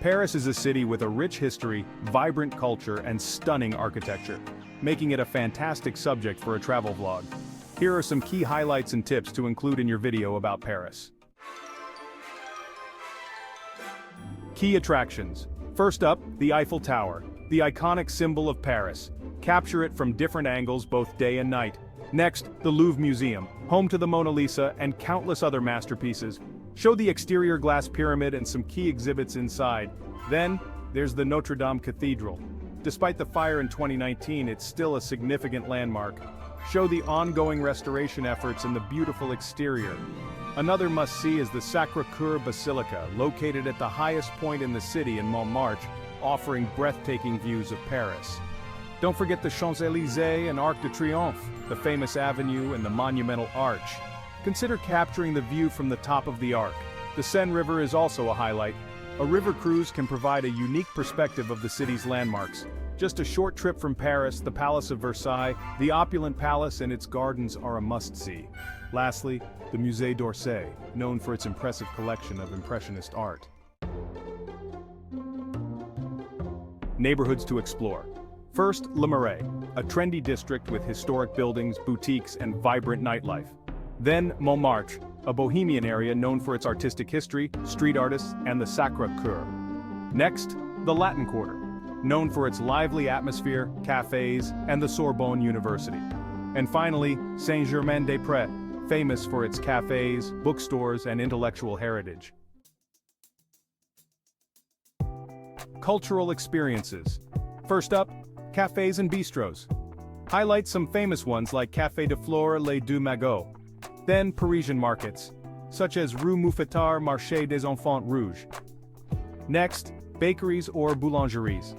Paris is a city with a rich history, vibrant culture, and stunning architecture, making it a fantastic subject for a travel vlog. Here are some key highlights and tips to include in your video about Paris. Key attractions. First up, the Eiffel Tower, the iconic symbol of Paris. Capture it from different angles both day and night. Next, the Louvre Museum, home to the Mona Lisa and countless other masterpieces. Show the exterior glass pyramid and some key exhibits inside. Then, there's the Notre-Dame Cathedral. Despite the fire in 2019, it's still a significant landmark. Show the ongoing restoration efforts and the beautiful exterior. Another must-see is the Sacré-Cœur Basilica, located at the highest point in the city in Montmartre, offering breathtaking views of Paris. Don't forget the Champs-Élysées and Arc de Triomphe, the famous avenue and the monumental arch. Consider capturing the view from the top of the Arc. The Seine River is also a highlight. A river cruise can provide a unique perspective of the city's landmarks. Just a short trip from Paris, the Palace of Versailles, the opulent palace and its gardens are a must-see. Lastly, the Musée d'Orsay, known for its impressive collection of Impressionist art. Neighborhoods to explore. First, Le Marais, a trendy district with historic buildings, boutiques, and vibrant nightlife. Then, Montmartre, a bohemian area known for its artistic history, street artists, and the Sacré-Cœur. Next, the Latin Quarter, known for its lively atmosphere, cafés, and the Sorbonne University. And finally, Saint-Germain-des-Prés, famous for its cafés, bookstores, and intellectual heritage. Cultural experiences. First up, cafés and bistros. Highlight some famous ones like Café de Flore, Les Deux Magots. Then Parisian markets, such as Rue Mouffetard, Marché des Enfants Rouges. Next, bakeries or boulangeries,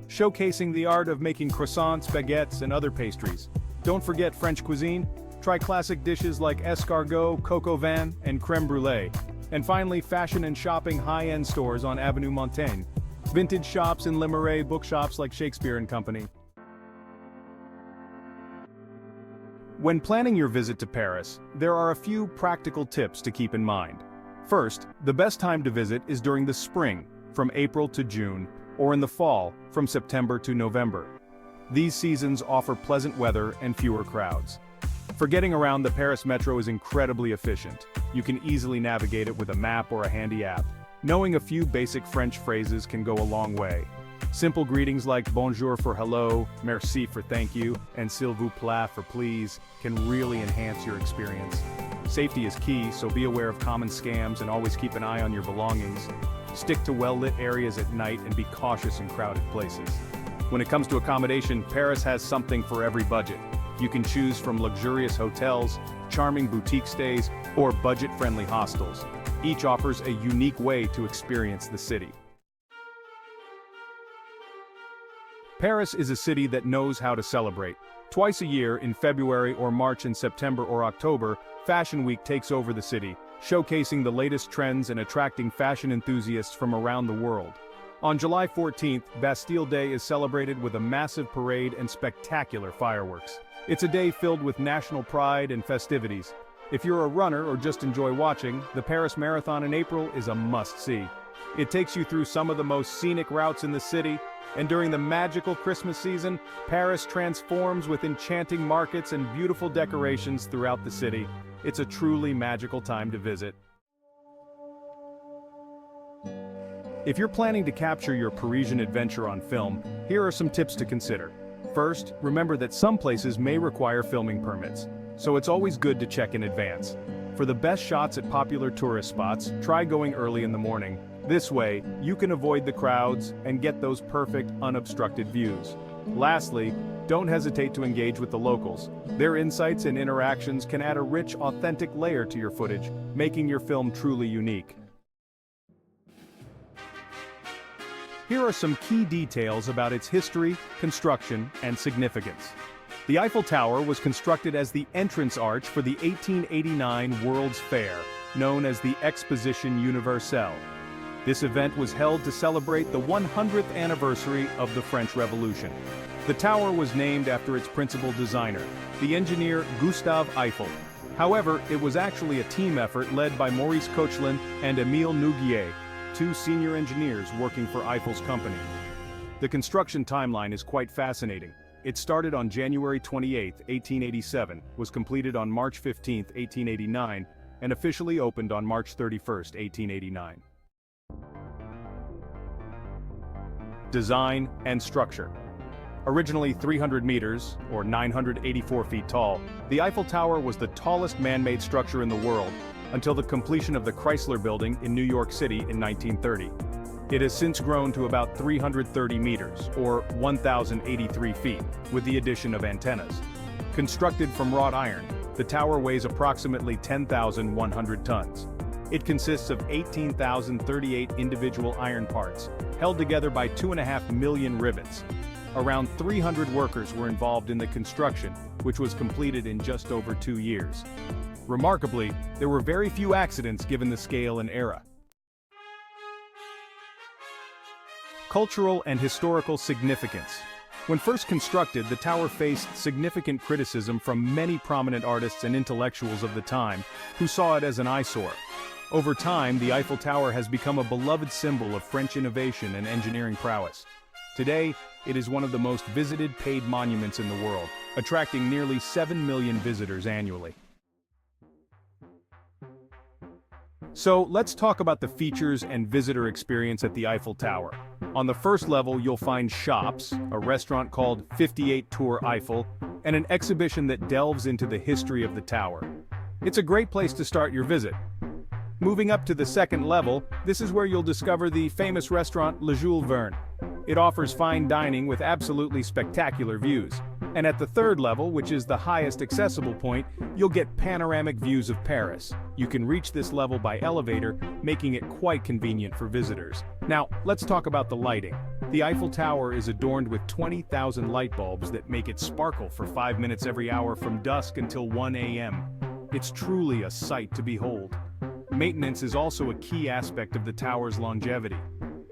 showcasing the art of making croissants, baguettes, and other pastries. Don't forget French cuisine. Try classic dishes like escargot, coq au vin, and crème brûlée. And finally, fashion and shopping high-end stores on Avenue Montaigne. Vintage shops in Le Marais, bookshops like Shakespeare & Company. When planning your visit to Paris, there are a few practical tips to keep in mind. First, the best time to visit is during the spring, from April to June, or in the fall, from September to November. These seasons offer pleasant weather and fewer crowds. For getting around, the Paris Metro is incredibly efficient. You can easily navigate it with a map or a handy app. Knowing a few basic French phrases can go a long way. Simple greetings like bonjour for hello, merci for thank you, and s'il vous plaît for please can really enhance your experience. Safety is key, so be aware of common scams and always keep an eye on your belongings. Stick to well-lit areas at night and be cautious in crowded places. When it comes to accommodation, Paris has something for every budget. You can choose from luxurious hotels, charming boutique stays, or budget-friendly hostels. Each offers a unique way to experience the city. Paris is a city that knows how to celebrate. Twice a year, in February or March and September or October, Fashion Week takes over the city, showcasing the latest trends and attracting fashion enthusiasts from around the world. On July 14th, Bastille Day is celebrated with a massive parade and spectacular fireworks. It's a day filled with national pride and festivities. If you're a runner or just enjoy watching, the Paris Marathon in April is a must-see. It takes you through some of the most scenic routes in the city, and during the magical Christmas season, Paris transforms with enchanting markets and beautiful decorations throughout the city. It's a truly magical time to visit. If you're planning to capture your Parisian adventure on film, here are some tips to consider. First, remember that some places may require filming permits, so it's always good to check in advance. For the best shots at popular tourist spots, try going early in the morning. This way, you can avoid the crowds and get those perfect, unobstructed views. Lastly, don't hesitate to engage with the locals. Their insights and interactions can add a rich, authentic layer to your footage, making your film truly unique. Here are some key details about its history, construction, and significance. The Eiffel Tower was constructed as the entrance arch for the 1889 World's Fair, known as the Exposition Universelle. This event was held to celebrate the 100th anniversary of the French Revolution. The tower was named after its principal designer, the engineer Gustave Eiffel. However, it was actually a team effort led by Maurice Koechlin and Émile Nouguier. 2 senior engineers working for Eiffel's company. The construction timeline is quite fascinating. It started on January 28, 1887, was completed on March 15, 1889, and officially opened on March 31, 1889. Design and structure. Originally 300 meters, or 984 feet tall, the Eiffel Tower was the tallest man-made structure in the world until the completion of the Chrysler Building in New York City in 1930. It has since grown to about 330 meters, or 1,083 feet, with the addition of antennas. Constructed from wrought iron, the tower weighs approximately 10,100 tons. It consists of 18,038 individual iron parts, held together by 2.5 million rivets. Around 300 workers were involved in the construction, which was completed in just over 2 years. Remarkably, there were very few accidents given the scale and era. Cultural and historical significance. When first constructed, the tower faced significant criticism from many prominent artists and intellectuals of the time, who saw it as an eyesore. Over time, the Eiffel Tower has become a beloved symbol of French innovation and engineering prowess. Today, it is one of the most visited paid monuments in the world, attracting nearly 7 million visitors annually. So, let's talk about the features and visitor experience at the Eiffel Tower. On the first level, you'll find shops, a restaurant called 58 Tour Eiffel, and an exhibition that delves into the history of the tower. It's a great place to start your visit. Moving up to the second level, this is where you'll discover the famous restaurant Le Jules Verne. It offers fine dining with absolutely spectacular views. And at the third level, which is the highest accessible point, you'll get panoramic views of Paris. You can reach this level by elevator, making it quite convenient for visitors. Now, let's talk about the lighting. The Eiffel Tower is adorned with 20,000 light bulbs that make it sparkle for 5 minutes every hour from dusk until 1 a.m. It's truly a sight to behold. Maintenance is also a key aspect of the tower's longevity.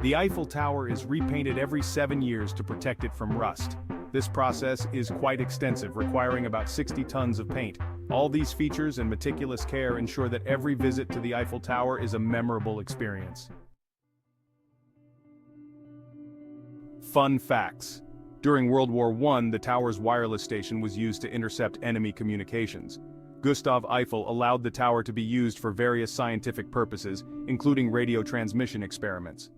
The Eiffel Tower is repainted every 7 years to protect it from rust. This process is quite extensive, requiring about 60 tons of paint. All these features and meticulous care ensure that every visit to the Eiffel Tower is a memorable experience. Fun facts. During World War I, the tower's wireless station was used to intercept enemy communications. Gustave Eiffel allowed the tower to be used for various scientific purposes, including radio transmission experiments.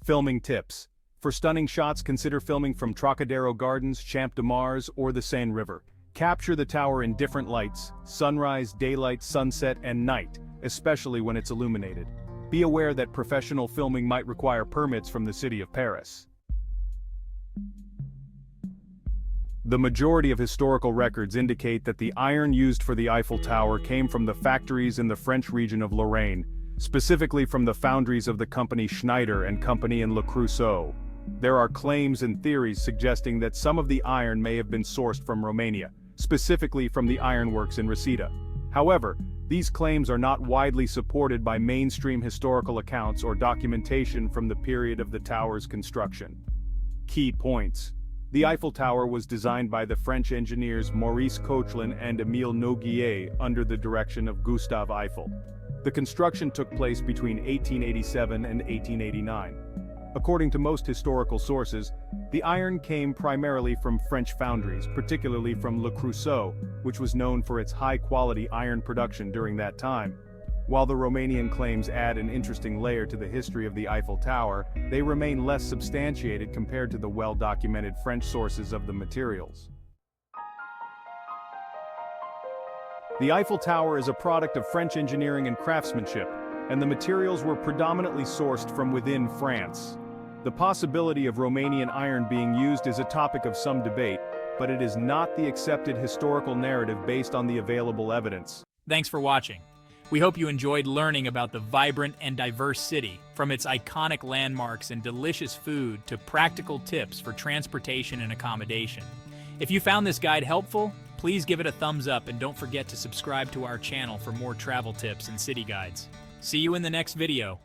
Filming tips. For stunning shots, consider filming from Trocadero Gardens, Champ de Mars, or the Seine River. Capture the tower in different lights: sunrise, daylight, sunset, and night, especially when it's illuminated. Be aware that professional filming might require permits from the city of Paris. The majority of historical records indicate that the iron used for the Eiffel Tower came from the factories in the French region of Lorraine, specifically from the foundries of the company Schneider and Company in Le Creusot. There are claims and theories suggesting that some of the iron may have been sourced from Romania, specifically from the ironworks in Reseda. However, these claims are not widely supported by mainstream historical accounts or documentation from the period of the tower's construction. Key points. The Eiffel Tower was designed by the French engineers Maurice Koechlin and Émile Noguier under the direction of Gustave Eiffel. The construction took place between 1887 and 1889. According to most historical sources, the iron came primarily from French foundries, particularly from Le Creusot, which was known for its high-quality iron production during that time. While the Romanian claims add an interesting layer to the history of the Eiffel Tower, they remain less substantiated compared to the well-documented French sources of the materials. The Eiffel Tower is a product of French engineering and craftsmanship, and the materials were predominantly sourced from within France. The possibility of Romanian iron being used is a topic of some debate, but it is not the accepted historical narrative based on the available evidence. Thanks for watching. We hope you enjoyed learning about the vibrant and diverse city, from its iconic landmarks and delicious food to practical tips for transportation and accommodation. If you found this guide helpful, please give it a thumbs up and don't forget to subscribe to our channel for more travel tips and city guides. See you in the next video.